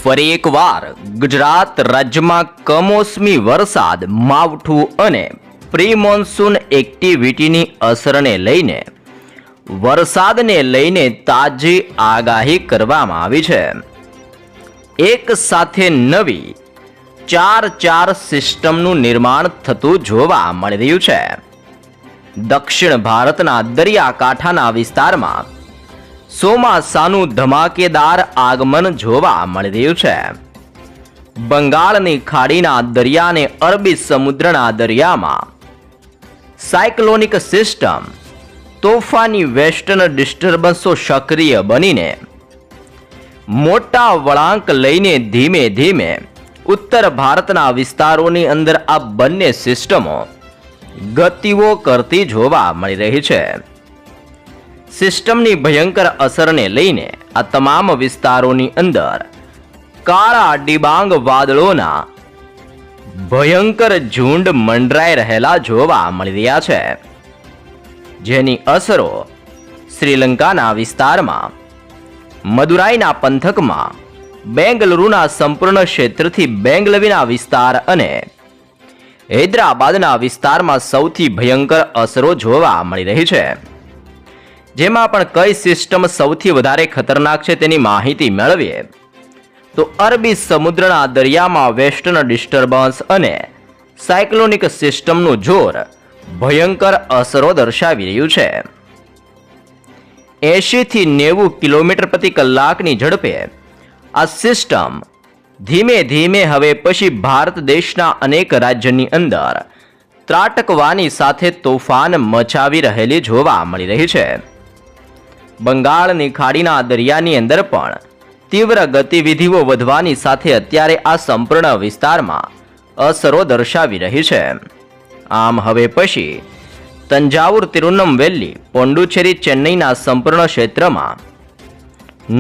ફરી એકવાર ગુજરાત રાજ્યમાં કમોસમી વરસાદ માવઠું અને પ્રી મોન્સૂન એક્ટિવિટીની અસરને લઈને વરસાદને લઈને તાજી આગાહી કરવામાં આવી છે। એક સાથે નવી ચાર સિસ્ટમનું નિર્માણ થતું જોવા મળી રહ્યું છે। દક્ષિણ ભારતના દરિયાકાંઠાના વિસ્તારમાં ચોમાસાનું ધમાકેદાર આગમન જોવા મળી રહ્યું છે। બંગાળની ખાડીના દરિયા અને અરબી સમુદ્રના દરિયામાં સાયક્લોનિક સિસ્ટમ તોફાની વેસ્ટર્ન ડિસ્ટર્બન્સો સક્રિય બનીને મોટા વળાંક લઈને ધીમે ધીમે ઉત્તર ભારતના વિસ્તારોની અંદર આ બંને સિસ્ટમો ગતિઓ કરતી જોવા મળી રહી છે। સિસ્ટમની ભયંકર અસરને લઈને આ તમામ વિસ્તારોની અંદર કાળા ડિબાંગ વાદળોના ભયંકર ઝુંડ મંડરાઈ રહેલા જોવા મળી રહ્યા છે, જેની અસરો શ્રીલંકાના વિસ્તારમાં, મદુરાઈના પંથકમાં, બેંગલુરુના સંપૂર્ણ ક્ષેત્રથી બેંગલવીના વિસ્તાર અને હૈદરાબાદના વિસ્તારમાં સૌથી ભયંકર અસરો જોવા મળી રહી છે। જેમાં પણ કઈ સિસ્ટમ સૌથી વધારે ખતરનાક છે તેની માહિતી મેળવીએ તો અરબી સમુદ્રના દરિયામાં વેસ્ટર્ન ડિસ્ટર્બન્સ અને સાયક્લોનિક સિસ્ટમનું જોર ભયંકર અસરો દર્શાવી રહ્યું છે। 80 થી 90 કિલોમીટર પ્રતિ કલાકની ઝડપે આ સિસ્ટમ ધીમે ધીમે હવે પછી ભારત દેશના અનેક રાજ્યની અંદર ત્રાટકવાની સાથે તોફાન મચાવી રહેલી જોવા મળી રહી છે। બંગાળની ખાડીના દરિયાની અંદર પણ તીવ્ર ગતિવિધિઓ વધવાની સાથે અત્યારે આ સંપૂર્ણ વિસ્તારમાં અસરો દર્શાવી રહી છે। આમ હવે પછી તંજાવુર, તિરુનમવેલી, પોંડુચેરી, ચેન્નઈના સંપૂર્ણ ક્ષેત્રમાં,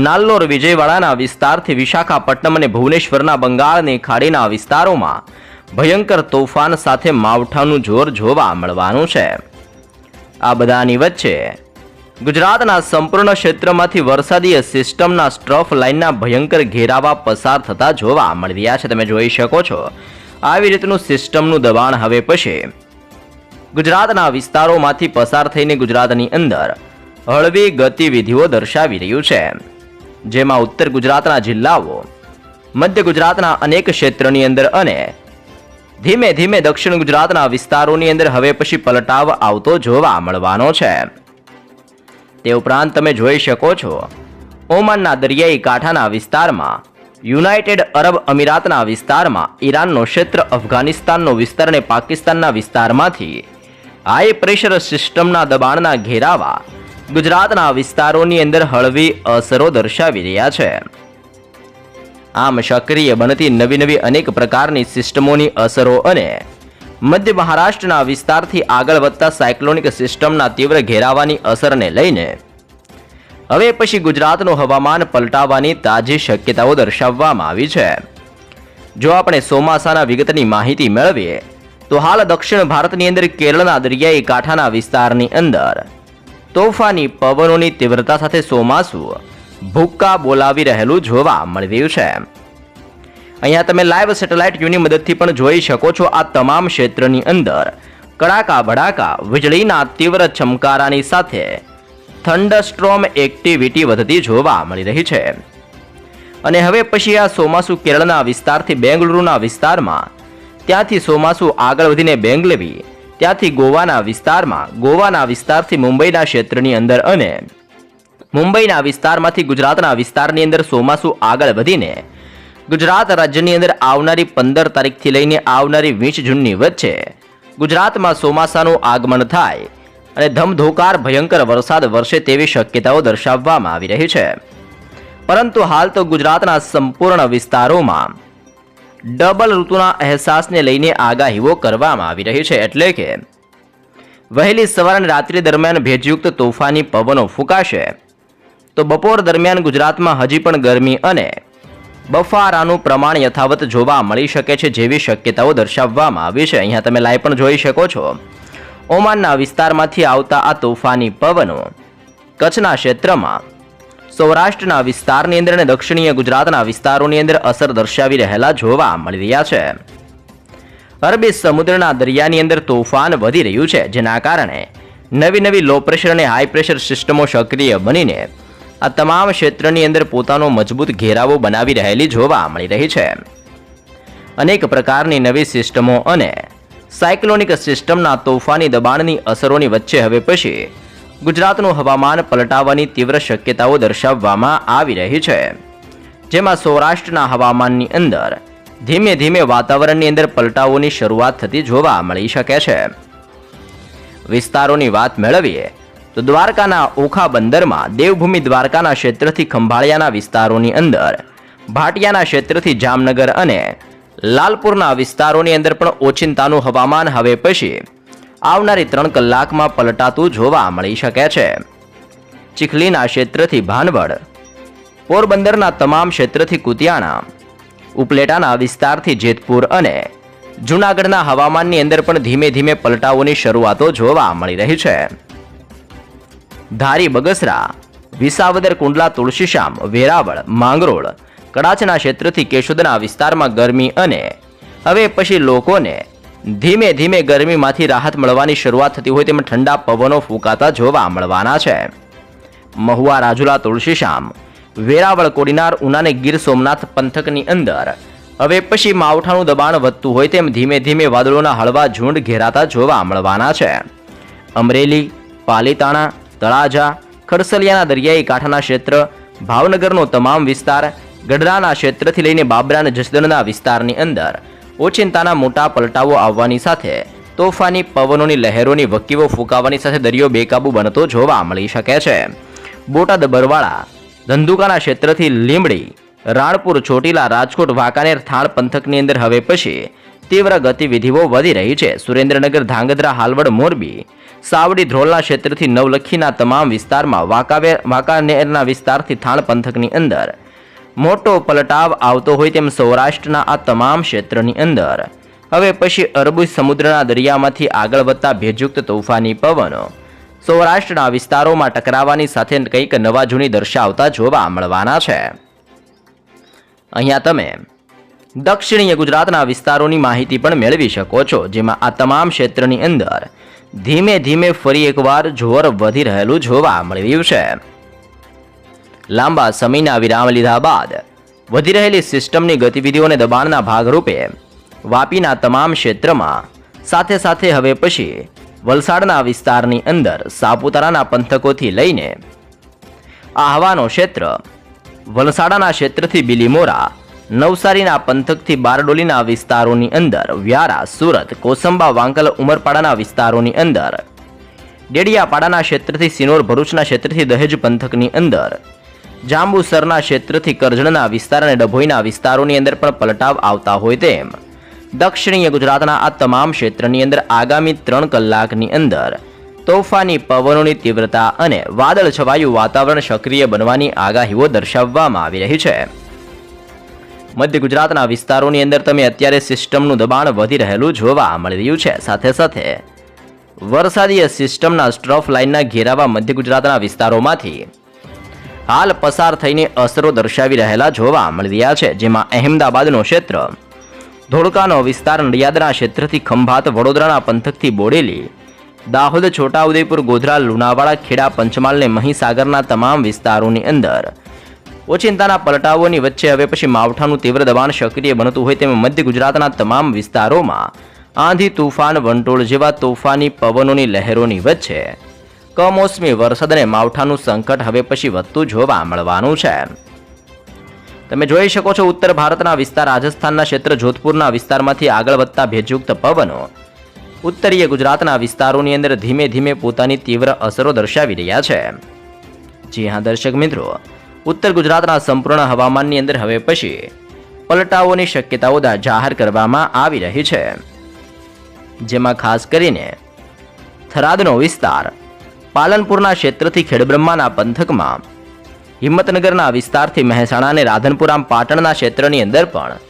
નાલ્લોર, વિજયવાડાના વિસ્તારથી વિશાખાપટ્ટનમ અને ભુવનેશ્વરના બંગાળની ખાડીના વિસ્તારોમાં ભયંકર તોફાન સાથે માવઠાનું જોર જોવા મળવાનું છે। આ બધાની વચ્ચે ગુજરાતના સંપૂર્ણ ક્ષેત્રમાંથી વરસાદીય સિસ્ટમના સ્ટ્રફ લાઇનના ભયંકર ઘેરાવા પસાર થતા જોવા મળી રહ્યા છે। તમે જોઈ શકો છો આવી રીતનું સિસ્ટમનું દબાણ હવે પછી ગુજરાતના વિસ્તારોમાંથી પસાર થઈને ગુજરાતની અંદર હળવી ગતિવિધિઓ દર્શાવી રહ્યું છે, જેમાં ઉત્તર ગુજરાતના જિલ્લાઓ, મધ્ય ગુજરાતના અનેક ક્ષેત્રની અંદર અને ધીમે ધીમે દક્ષિણ ગુજરાતના વિસ્તારોની અંદર હવે પછી પલટાવ આવતો જોવા મળવાનો છે। તે ઉપરાંત તમે જોઈ શકો છો ઓમાનના દરિયાઈ કાંઠાના વિસ્તારમાં, યુનાઇટેડ અરબ અમીરાતના વિસ્તારમાં, ઈરાનનો ક્ષેત્ર, અફઘાનિસ્તાનનો વિસ્તાર અને પાકિસ્તાનના વિસ્તારમાંથી હાઈ પ્રેશર સિસ્ટમના દબાણના ઘેરાવા ગુજરાતના વિસ્તારોની અંદર હળવી અસરો દર્શાવી રહ્યા છે। આમ સક્રિય બનતી નવી અનેક પ્રકારની સિસ્ટમોની અસરો અને મધ્ય મહારાષ્ટ્રના વિસ્તારથી આગળ વધતા સાયક્લોનિક સિસ્ટમના તીવ્ર ઘેરાવાની અસરને લઈને હવે પછી ગુજરાતનું હવામાન પલટાવાની તાજી શક્યતાઓ દર્શાવવામાં આવી છે। જો આપણે ચોમાસાના વિગતની માહિતી મેળવીએ તો હાલ દક્ષિણ ભારતની અંદર કેરળના દરિયાઈ કાંઠાના વિસ્તારની અંદર તોફાની પવનોની તીવ્રતા સાથે ચોમાસું ભૂક્કા બોલાવી રહેલું જોવા મળી રહ્યું છે। અહીંયા તમે લાઈવ સેટેલાઇટ વ્યૂની મદદથી પણ જોઈ શકો છો આ તમામ ક્ષેત્રની અંદર કડાકા ભડાકા વીજળીના તીવ્ર ચમકારાની સાથે થંડરસ્ટ્રોમ એક્ટિવિટી વધતી જોવા મળી રહી છે। અને હવે પછી આ ચોમાસું કેરળના વિસ્તારથી બેંગલુરુના વિસ્તારમાં, ત્યાંથી ચોમાસું આગળ વધીને બેંગલવી, ત્યાંથી ગોવાના વિસ્તારથી મુંબઈના ક્ષેત્રની અંદર અને મુંબઈના વિસ્તારમાંથી ગુજરાતના વિસ્તારની અંદર ચોમાસું આગળ વધીને ગુજરાત રાજ્યની અંદર આવનારી 15 તારીખથી લઈને આવનારી 20 જૂનની વચ્ચે ગુજરાતમાં ચોમાસાનું આગમન થાય અને ધમધોકાર ભયંકર વરસાદ વરસે તેવી શક્યતાઓ દર્શાવવામાં આવી રહી છે। પરંતુ હાલ તો ગુજરાતના સંપૂર્ણ વિસ્તારોમાં ડબલ ઋતુના અહેસાસને લઈને આગાહીઓ કરવામાં આવી રહી છે, એટલે કે વહેલી સવાર અને રાત્રિ દરમિયાન ભેજયુક્ત તોફાની પવનો ફૂંકાશે તો બપોર દરમિયાન ગુજરાતમાં હજી પણ ગરમી અને બફારાનું પ્રમાણ યથાવત જોવા મળી શકે છે, જેવી શક્યતાઓ દર્શાવવામાં આવી છે। અહીંયા તમે લાઈવ પણ જોઈ શકો છો ઓમાનના વિસ્તારમાંથી આવતા આ તોફાની પવનો કચ્છના ક્ષેત્રમાં સૌરાષ્ટ્રના વિસ્તારની અંદર અને દક્ષિણીય ગુજરાતના વિસ્તારોની અંદર અસર દર્શાવી રહેલા જોવા મળી રહ્યા છે. અરબી સમુદ્રના દરિયાની અંદર તોફાન વધી રહ્યું છે, જેના કારણે નવી લો પ્રેશર અને હાઈ પ્રેશર સિસ્ટમો સક્રિય બનીને આ તમામ ક્ષેત્રની અંદર પોતાનો મજબૂત ઘેરાવો બનાવી રહેલી જોવા મળી રહી છે. અનેક પ્રકારની નવી સિસ્ટમો અને સાયક્લોનિક સિસ્ટમના તોફાની દબાણની અસરોની વચ્ચે હવે પછી ગુજરાતનું હવામાન પલટાવાની તીવ્ર શક્યતાઓ દર્શાવવામાં આવી રહી છે, જેમાં સૌરાષ્ટ્રના હવામાનની અંદર ધીમે ધીમે વાતાવરણની અંદર પલટાઓની શરૂઆત થતી જોવા મળી શકે છે. વિસ્તારોની વાત મેળવીએ તો દ્વારકાના ઓખા બંદરમાં દેવભૂમિ દ્વારકાના ક્ષેત્રથી ખંભાળિયાના વિસ્તારોની અંદર, ભાટિયાના ક્ષેત્રથી જામનગર અને લાલપુરના વિસ્તારોની અંદર પણ ઓચિંતાનું હવામાન હવે પછી આવનારી 3 કલાકમાં પલટાતું જોવા મળી શકે છે. ચીખલીના ક્ષેત્રથી ભાનવડ, પોરબંદરના તમામ ક્ષેત્રથી કુતિયાણા, ઉપલેટાના વિસ્તારથી જેતપુર અને જૂનાગઢના હવામાનની અંદર પણ ધીમે ધીમે પલટાઓની શરૂઆતો જોવા મળી રહી છે. ધારી, બગસરા, વિસાવદર, કુંડલા, તુલસીશ્યામ, વેરાવળ, માંગરોળ, કડાચના ક્ષેત્રથી કેશોદના વિસ્તારમાં ગરમી અને હવે પછી લોકોને ધીમે ધીમે ગરમીમાંથી રાહત મળવાની શરૂઆત થતી હોય તેમ ઠંડા પવનો ફૂંકાતા જોવા મળવાના છે. મહુવા, રાજુલા, તુલસીશ્યામ, વેરાવળ, કોડીનાર, ઉના અને ગીર સોમનાથ પંથકની અંદર હવે પછી માવઠાનું દબાણ વધતું હોય તેમ ધીમે ધીમે વાદળોના હળવા ઝુંડ ઘેરાતા જોવા મળવાના છે. અમરેલી, પાલીતાણા, તળાજા, ખરસલિયાના દરિયાઈ કાંઠાના ક્ષેત્ર, ભાવનગરનો તમામ વિસ્તાર, ગઢડાના ક્ષેત્રથી લઈને બાબરા અને જસદણના વિસ્તારની અંદર ઓચિંતાના મોટા પલટાઓ આવવાની સાથે તોફાની પવનોની લહેરોની વકીઓ ફૂંકાવાની સાથે દરિયો બેકાબુ બનતો જોવા મળી શકે છે. બોટાદ, બરવાળા, ધંધુકાના ક્ષેત્રથી લીંબડી, રાણપુર, ચોટીલા, રાજકોટ, વાંકાનેર, થાણ પંથકની અંદર હવે પછી તીવ્ર ગતિવિધિઓ વધી રહી છે. સુરેન્દ્રનગર, ધાંગધ્રા, હાલવડ, મોરબી, સાવડી, ધ્રોલના ક્ષેત્રથી નવલખીના તમામ વિસ્તારમાં, વાંકાનેરના વિસ્તારથી થાણ પંથકની અંદર મોટો પલટાવ આવતો હોય તેમ સૌરાષ્ટ્રના આ તમામ ક્ષેત્રની અંદર હવે પછી અરબી સમુદ્રના દરિયામાંથી આગળ વધતા ભેજયુક્ત તોફાની પવનો સૌરાષ્ટ્રના વિસ્તારોમાં ટકરાવાની સાથે કંઈક નવા જૂની દર્શાવતા જોવા મળવાના છે. અહીંયા તમે દક્ષિણીય ગુજરાતના વિસ્તારોની માહિતી પણ મેળવી શકો છો, જેમાં આ તમામ ક્ષેત્રની અંદર ધીમે ધીમે ફરી એકવાર જોર વધી રહેલું જોવા મળી રહ્યું છે. લાંબા સમયના વિરામ લીધા બાદ વધી રહેલી સિસ્ટમની ગતિવિધિઓને દબાણના ભાગરૂપે વાપીના તમામ ક્ષેત્રમાં સાથે સાથે હવે પછી વલસાડના વિસ્તારની અંદર સાપુતારાના પંથકોથી લઈને આહવાનો ક્ષેત્ર, વલસાડાના ક્ષેત્રથી બિલીમોરા, નવસારીના પંથકથી બારડોલીના વિસ્તારોની અંદર, વ્યારા, સુરત, કોસંબા, વાંકલ, ઉમરપાડાના વિસ્તારોની અંદર, ડેડિયાપાડાના ક્ષેત્રથી સિનોર, ભરૂચના ક્ષેત્રથી દહેજ પંથકની અંદર, જાંબુસરના ક્ષેત્રથી કરજણના વિસ્તાર અને ડભોઈના વિસ્તારોની અંદર પણ પલટાવ આવતા હોય તેમ દક્ષિણીય ગુજરાતના આ તમામ ક્ષેત્રની અંદર આગામી 3 કલાકની અંદર તોફાની પવનોની તીવ્રતા અને વાદળ છવાયું વાતાવરણ સક્રિય બનવાની આગાહીઓ દર્શાવવામાં આવી રહી છે. મધ્ય ગુજરાતના વિસ્તારોની અંદર તમે અત્યારે સિસ્ટમનું દબાણ વધી રહેલું જોવા મળી રહ્યું છે. સાથે સાથે વરસાદીય સિસ્ટમના સ્ટ્રફ લાઇનના ઘેરાવા મધ્ય ગુજરાતના વિસ્તારોમાંથી હાલ પસાર થઈને અસરો દર્શાવી રહેલા જોવા મળી રહ્યા છે, જેમાં અહેમદાબાદનો ક્ષેત્ર, ધોળકાનો વિસ્તાર, નડિયાદના ક્ષેત્રથી ખંભાત, વડોદરાના પંથકથી બોડેલી, દાહોદ, છોટાઉદેપુર, ગોધરા, લુણાવાડા, ખેડા, પંચમહાલ અને મહીસાગરના તમામ વિસ્તારોની અંદર ઓચિંતાના પલટાઓની વચ્ચે હવે પછી માવઠાનું તીવ્ર દબાણ સક્રિય બનતું હોય તેમ મધ્ય ગુજરાતના તમામ વિસ્તારોમાં આંધી, તુફાન, વંટોળ જેવા તોફાની પવનોની લહેરોની વચ્ચે કમોસમી વરસાદ અને માવઠાનું સંકટ હવે પછી વધતું જોવા મળવાનું છે. તમે જોઈ શકો છો ઉત્તર ભારતના વિસ્તાર, રાજસ્થાનના ક્ષેત્ર, જોધપુરના વિસ્તારમાંથી આગળ વધતા ભેજયુક્ત પવનો ઉત્તરીય ગુજરાતના વિસ્તારોની અંદર ધીમે ધીમે પોતાની તીવ્ર અસરો દર્શાવી રહ્યા છે. જી હા દર્શક મિત્રો, ઉત્તર ગુજરાતના સંપૂર્ણ હવામાનની અંદર હવે પછી પલટાઓની શક્યતાઓ જાહેર કરવામાં આવી રહી છે, જેમાં ખાસ કરીને થરાદનો વિસ્તાર, પાલનપુરના ક્ષેત્રથી ખેડબ્રહ્માના પંથકમાં, હિંમતનગરના વિસ્તારથી મહેસાણા અને રાધનપુરા પાટણના ક્ષેત્રની અંદર પણ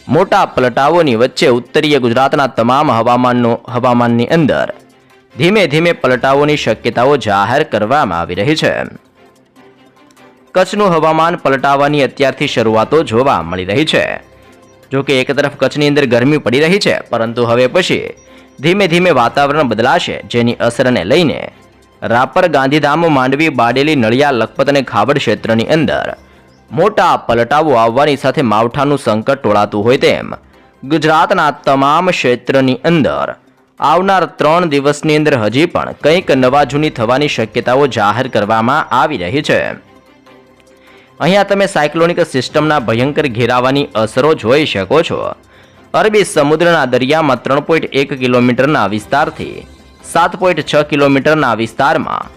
મોટા પલટાઓની વચ્ચે ઉત્તરીય ગુજરાતના તમામ હવામાનની અંદર ધીમે ધીમે પલટાઓની શક્યતાઓ જાહેર કરવામાં આવી રહી છે. કચ્છનું હવામાન પલટાવાની અત્યારથી શરૂઆતો જોવા મળી રહી છે. જોકે એક તરફ કચ્છની અંદર ગરમી પડી રહી છે, પરંતુ હવે પછી ધીમે ધીમે વાતાવરણ બદલાશે, જેની અસરને લઈને રાપર, ગાંધીધામ, માંડવી, બારડોલી, નળિયા, લખપત અને ખાવડ ક્ષેત્રની અંદર મોટા પલટાવો આવવાની સાથે માવઠાનું સંકટ ટોળાતું હોય તેમ ગુજરાતના તમામ ક્ષેત્રની અંદર આવનાર 3 દિવસની અંદર હજી પણ કંઈક નવા જૂની થવાની શક્યતાઓ જાહેર કરવામાં આવી રહી છે. અહીંયા તમે સાયક્લોનિક સિસ્ટમના ભયંકર ઘેરાવાની અસરો જોઈ શકો છો. અરબી સમુદ્રના દરિયામાં 3.1 કિલોમીટરના વિસ્તારથી 7.6 કિલોમીટરના વિસ્તારમાં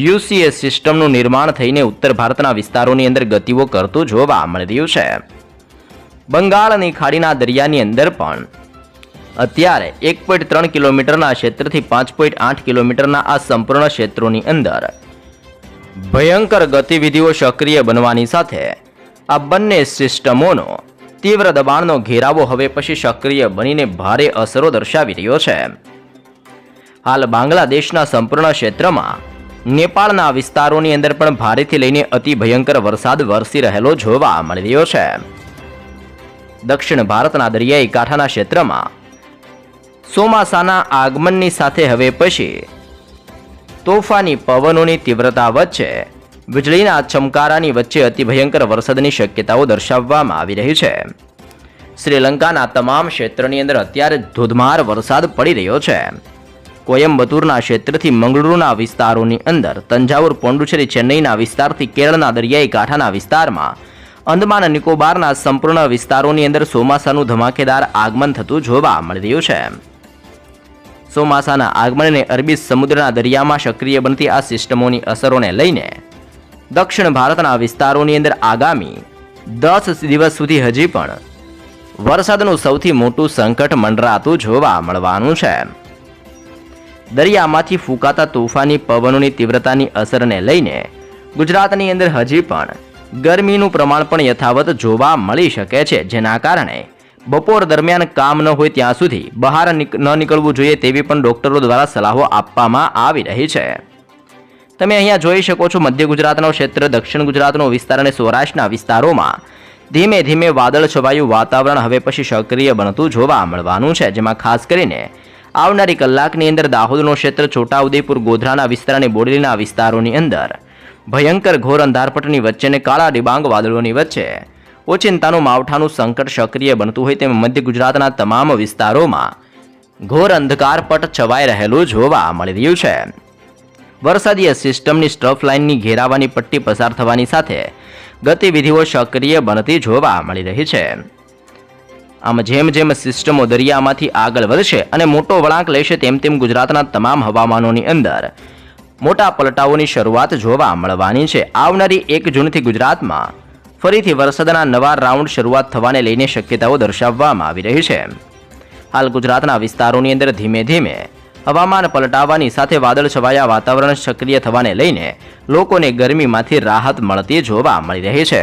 યુસીએ સિસ્ટમનું નિર્માણ થઈને ઉત્તર ભારતના વિસ્તારોની અંદર ગતિઓ કરતું જોવા મળી રહ્યું છે. બંગાળની ખાડીના દરિયાની અંદર પણ અત્યારે 1.3 કિલોમીટરના ક્ષેત્રથી 5.8 કિલોમીટરના આ સંપૂર્ણ ક્ષેત્રોની અંદર ભયંકર ગતિવિધિઓ સક્રિય બનવાની સાથે આ બંને સિસ્ટમોનો તીવ્ર દબાણનો ઘેરાવો હવે પછી સક્રિય બનીને ભારે અસરો દર્શાવી રહ્યો છે. હાલ બાંગ્લાદેશના સંપૂર્ણ ક્ષેત્રમાં, નેપાળના વિસ્તારોની અંદર પણ ભારેથી લઈને અતિ ભયંકર વરસાદ વરસી રહેલો જોવા મળી રહ્યો છે. દક્ષિણ ભારતના દરિયાઈ કાંઠાના ક્ષેત્રમાં ચોમાસાના આગમનની સાથે હવે પછી તોફાની પવનોની તીવ્રતા વચ્ચે વીજળીના ચમકારાની વચ્ચે અતિ ભયંકર વરસાદની શક્યતાઓ દર્શાવવામાં આવી રહી છે. શ્રીલંકાના તમામ ક્ષેત્રની અંદર અત્યારે ધોધમાર વરસાદ પડી રહ્યો છે. કોયમ્બતુરના ક્ષેત્રથી મંગળુરુના વિસ્તારોની અંદર, તંજાવુર, પોંડુચેરી, ચેન્નઈના વિસ્તારથી કેરળના દરિયાઈ કાંઠાના વિસ્તારમાં, અંદમાન નિકોબારના સંપૂર્ણ વિસ્તારોની અંદર ચોમાસાનું ધમાકેદાર આગમન થતું જોવા મળી રહ્યું છે. ચોમાસાના આગમનને અરબી સમુદ્રના દરિયામાં સક્રિય બનતી આ સિસ્ટમોની અસરોને લઈને દક્ષિણ ભારતના વિસ્તારોની અંદર આગામી 10 દિવસ સુધી હજી પણ વરસાદનું સૌથી મોટું સંકટ મંડરાતું જોવા મળવાનું છે. દરિયામાંથી ફૂંકાતા તોફાની પવનોની તીવ્રતાની અસરને લઈને ગુજરાતની અંદર હજી પણ ગરમીનું પ્રમાણ પણ યથાવત જોવા મળી શકે છે, જેના કારણે બપોર દરમિયાન કામ ન હોય ત્યાં સુધી બહાર ન નીકળવું જોઈએ તેવી પણ ડોક્ટરો દ્વારા સલાહો આપવામાં આવી રહી છે. તમે અહીંયા જોઈ શકો છો મધ્ય ગુજરાતનો ક્ષેત્ર, દક્ષિણ ગુજરાતનો વિસ્તાર અને સૌરાષ્ટ્રના વિસ્તારોમાં ધીમે ધીમે વાદળ છવાયું વાતાવરણ હવે પછી સક્રિય બનતું જોવા મળવાનું છે, જેમાં ખાસ કરીને આવનારી કલાકની અંદર દાહોદનો ક્ષેત્ર, છોટાઉદેપુર, ગોધરાના વિસ્તાર અને બોડેલીના વિસ્તારોની અંદર ભયંકર ઘોર અંધારપટની વચ્ચે અને કાળા ડિબાંગ વાદળોની વચ્ચે ઓચિંતાનું માવઠાનું સંકટ સક્રિય બનતું હોય તેમ મધ્ય ગુજરાતના તમામ વિસ્તારોમાં ઘોર અંધકારપટ છવાઈ રહેલું જોવા મળી રહ્યું છે. વરસાદીય સિસ્ટમની સ્ટ્રફ લાઇનની ઘેરાવાની પટ્ટી પસાર થવાની સાથે ગતિવિધિઓ સક્રિય બનતી જોવા મળી રહી છે. આમ જેમ જેમ સિસ્ટમો દરિયામાંથી આગળ વધશે અને મોટો વળાંક લેશે તેમ તેમ ગુજરાતના તમામ હવામાનોની અંદર મોટા પલટાઓની શરૂઆત જોવા મળવાની છે. આવનારી 1 જૂનથી ગુજરાતમાં ફરીથી વરસાદના નવા રાઉન્ડ શરૂઆત થવાને લઈને શક્યતાઓ દર્શાવવામાં આવી રહી છે. હાલ ગુજરાતના વિસ્તારોની અંદર ધીમે ધીમે હવામાન પલટાવાની સાથે વાદળ છવાયા વાતાવરણ સક્રિય થવાને લઈને લોકોને ગરમીમાંથી રાહત મળતી જોવા મળી રહી છે.